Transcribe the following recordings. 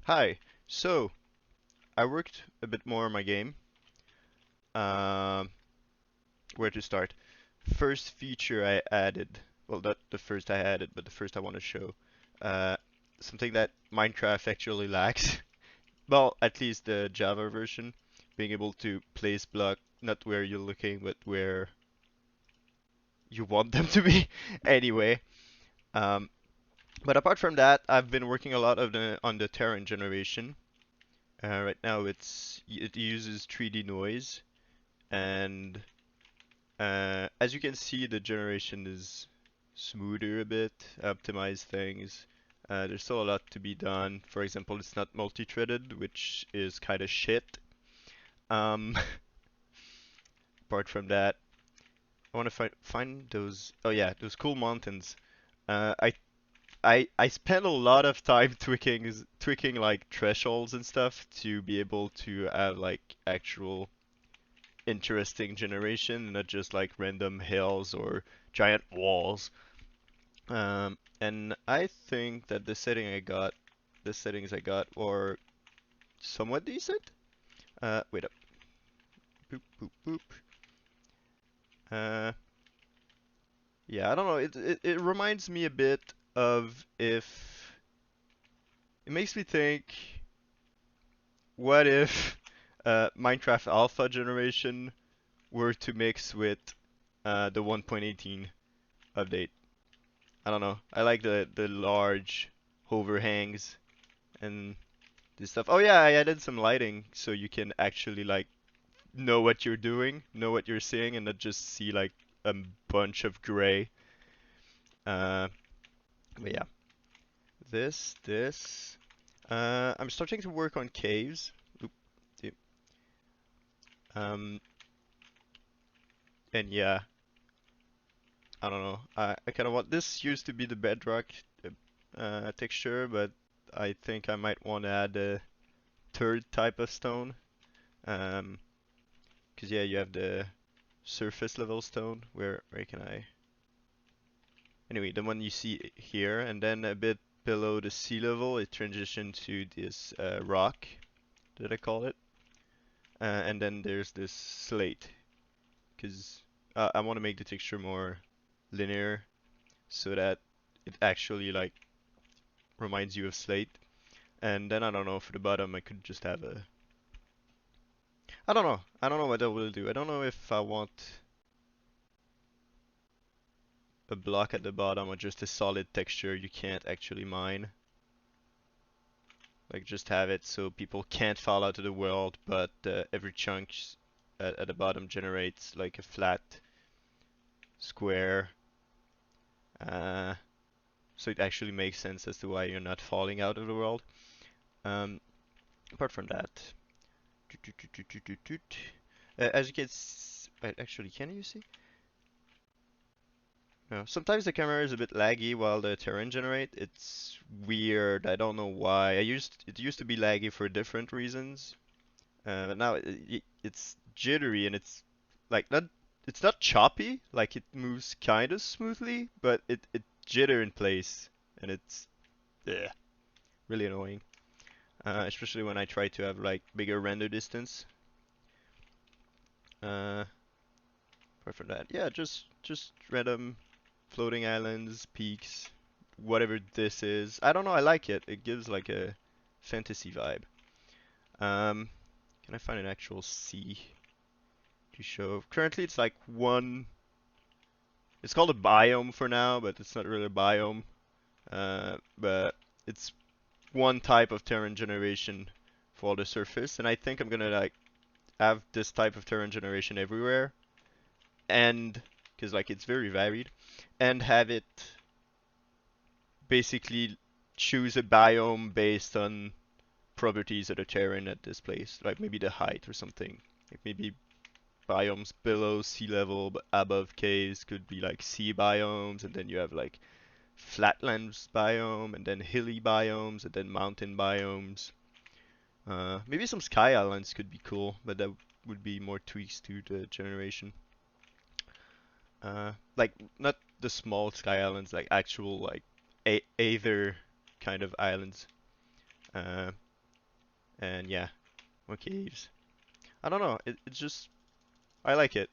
Hi. So, I worked a bit more on my game. Um, where to start? First feature I added, well, not the first I added, but the first I want to show. Uh, Something that Minecraft actually lacks. Well, at least the Java version, being able to place block not where you're looking, but where you want them to be. Anyway, um, but apart from that, I've been working a lot on the terrain generation. Right now, it uses 3D noise. And as you can see, the generation is smoother a bit, optimize things. There's still a lot to be done. For example, it's not multi-threaded, which is kind of shit. Um, apart from that, I want to find those. Oh yeah, those cool mountains. Uh, I I spent a lot of time tweaking like thresholds and stuff to be able to have like actual interesting generation, not just like random hills or giant walls. And I think that the settings I got were somewhat decent. Wait up. Boop, boop, boop. Uh, yeah, I don't know. It reminds me a bit of if it makes me think, what if Minecraft Alpha generation were to mix with the 1.18 update? I don't know. I like the large overhangs and this stuff. Oh yeah, I added some lighting so you can actually like know what you're doing, know what you're seeing, and not just see like a bunch of gray. Uh, but yeah, this. I'm starting to work on caves. Oop, yep. Um, and yeah, I don't know. I kind of want this used to be the bedrock texture, but I think I might want to add a third type of stone. Um, 'Cause yeah, you have the surface level stone. Where can I? Anyway, the one you see here, and then a bit below the sea level, it transitioned to this rock that I call it, and then there's this slate, because I want to make the texture more linear, so that it actually like reminds you of slate. And then I don't know, for the bottom I could just have a. I don't know. I don't know what I will do. I don't know if I want a block at the bottom or just a solid texture you can't actually mine. Like just have it so people can't fall out of the world, but every chunk at the bottom generates like a flat square. Uh, so it actually makes sense as to why you're not falling out of the world. Um, Apart from that, as you can actually, can you see? No. Sometimes the camera is a bit laggy while the terrain generate. It's weird. I don't know why. It used to be laggy for different reasons. But now it's jittery and it's like not it's not choppy, like it moves kind of smoothly, but it jitter in place and it's yeah, really annoying. Especially when I try to have like bigger render distance. Uh, Apart from that, yeah, just random floating islands, peaks, whatever this is. I don't know, I like it. It gives like a fantasy vibe. Um, can I find an actual sea to show? Currently, it's like one. It's called a biome for now, but it's not really a biome. But it's one type of terrain generation for the surface, and I think I'm gonna like have this type of terrain generation everywhere, and because like it's very varied, and have it basically choose a biome based on properties of the terrain at this place, like maybe the height or something. Like maybe biomes below sea level but above caves could be like sea biomes, and then you have like flatlands biome, and then hilly biomes, and then mountain biomes. Maybe some sky islands could be cool, but that would be more tweaks to the generation. Like not the small sky islands, like actual like Aether kind of islands. Uh, and yeah, more caves. I don't know. It's just I like it.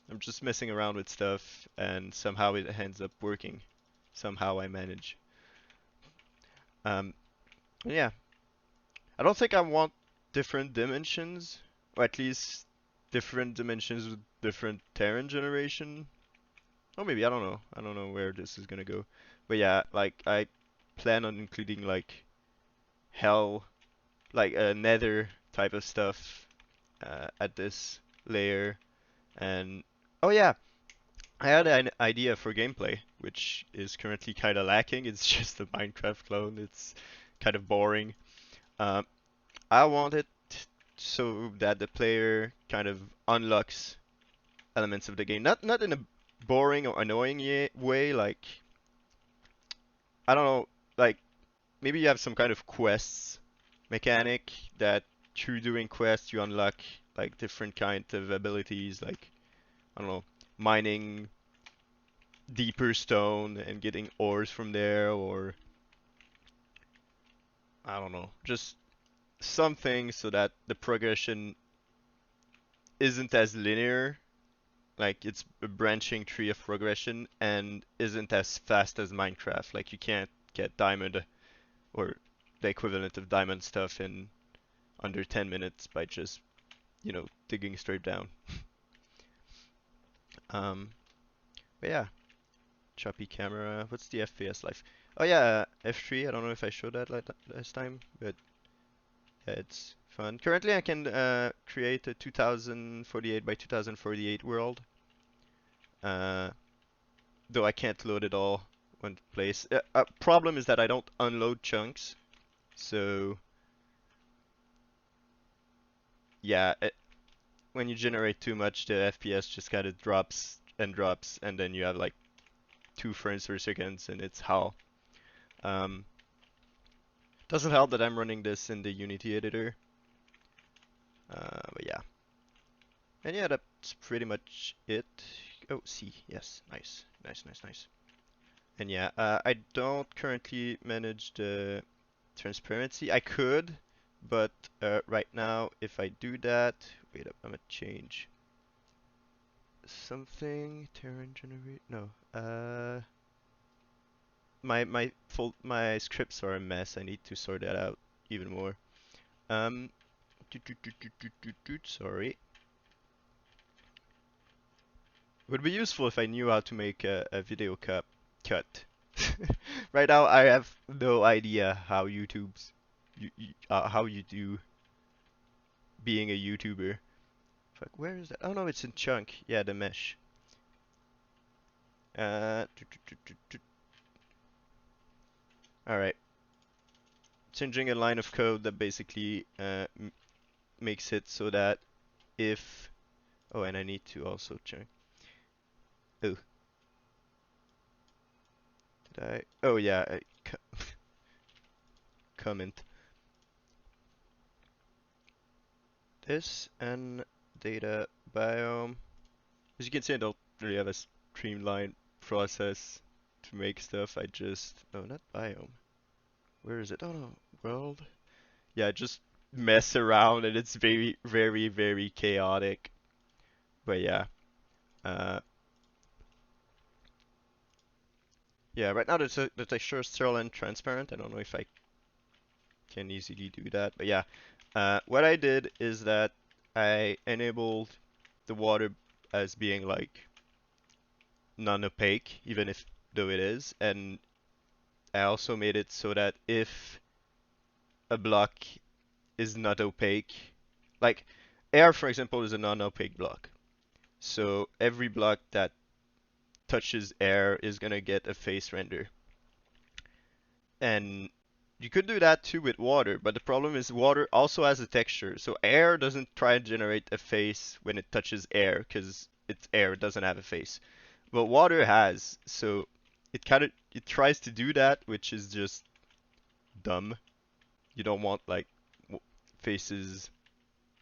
I'm just messing around with stuff, and somehow it ends up working. Somehow I manage. Um, yeah, I don't think I want different dimensions, or at least different dimensions with different Terran generation. Or maybe I don't know. I don't know where this is gonna go. But yeah, like I plan on including like hell, like a nether type of stuff at this layer. And oh yeah, I had an idea for gameplay, which is currently kind of lacking. It's just a Minecraft clone. It's kind of boring. Um, I want it so that the player kind of unlocks elements of the game, not in a boring or annoying way. Like I don't know, like maybe you have some kind of quests mechanic that through doing quests you unlock like different kind of abilities, like I don't know, mining deeper stone and getting ores from there, or I don't know, just something so that the progression isn't as linear, like it's a branching tree of progression and isn't as fast as Minecraft. Like you can't get diamond or the equivalent of diamond stuff in under 10 minutes by just, digging straight down. Um, but yeah, choppy camera. What's the FPS life? Oh yeah, F3. I don't know if I showed that last time, but yeah, it's fun. Currently, I can create a 2048 by 2048 world. Uh, though I can't load it all one place. Problem is that I don't unload chunks, so yeah, when you generate too much, the FPS just kind of drops, and then you have like 2 frames per second, and it's hell. Um, doesn't help that I'm running this in the Unity editor. But yeah. And yeah, that's pretty much it. Oh, C, yes, nice, nice, nice, nice. And yeah, I don't currently manage the transparency. I could, but right now, if I do that, wait up, I'm gonna change something. Terran generate? No. My scripts are a mess. I need to sort that out even more. Um, sorry. Would be useful if I knew how to make a video cut. Right now, I have no idea how how you do being a YouTuber. Fuck, where is that? Oh no, it's in chunk. Yeah, the mesh. Uh, all right. Changing a line of code that basically makes it so that if oh, and I need to also check. Oh, did I? Oh yeah, comment this and data biome. As you can see, I don't really have a streamlined process to make stuff. I just no, not biome. Where is it? Oh no, world. Yeah, I just mess around and it's very, very, very chaotic. But yeah, uh, yeah. Right now the texture is still and transparent. I don't know if I can easily do that, but yeah. What I did is that I enabled the water as being like non-opaque, even if though it is, and I also made it so that if a block is not opaque, like air, for example, is a non-opaque block. So every block that touches air is gonna get a face render. And you could do that too with water, but the problem is water also has a texture. So air doesn't try to generate a face when it touches air because it's air, it doesn't have a face. But water has, so it tries to do that, which is just dumb. You don't want like faces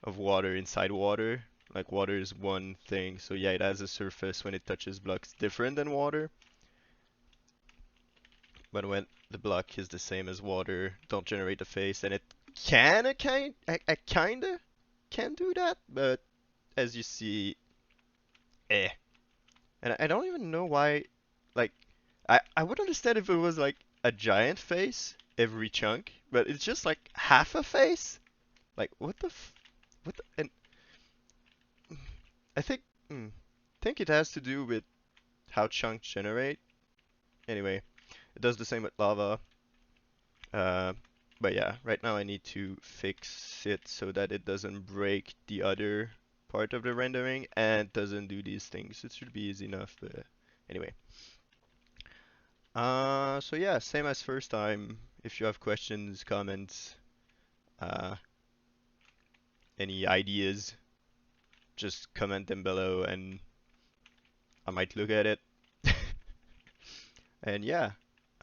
of water inside water. Like water is one thing, so yeah, it has a surface when it touches blocks different than water. But when the block is the same as water, don't generate a face, and it I kinda can do that, but as you see, eh. And I don't even know why, like, I would understand if it was like a giant face every chunk, but it's just like half a face? Like, what the, and I think, think it has to do with how chunks generate. Anyway, it does the same with lava. Uh, but yeah, right now I need to fix it so that it doesn't break the other part of the rendering and doesn't do these things. It should be easy enough, but anyway. So yeah, same as first time. If you have questions, comments, uh, any ideas, just comment them below and I might look at it. And yeah,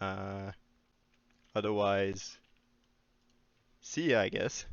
uh, otherwise, see ya, I guess.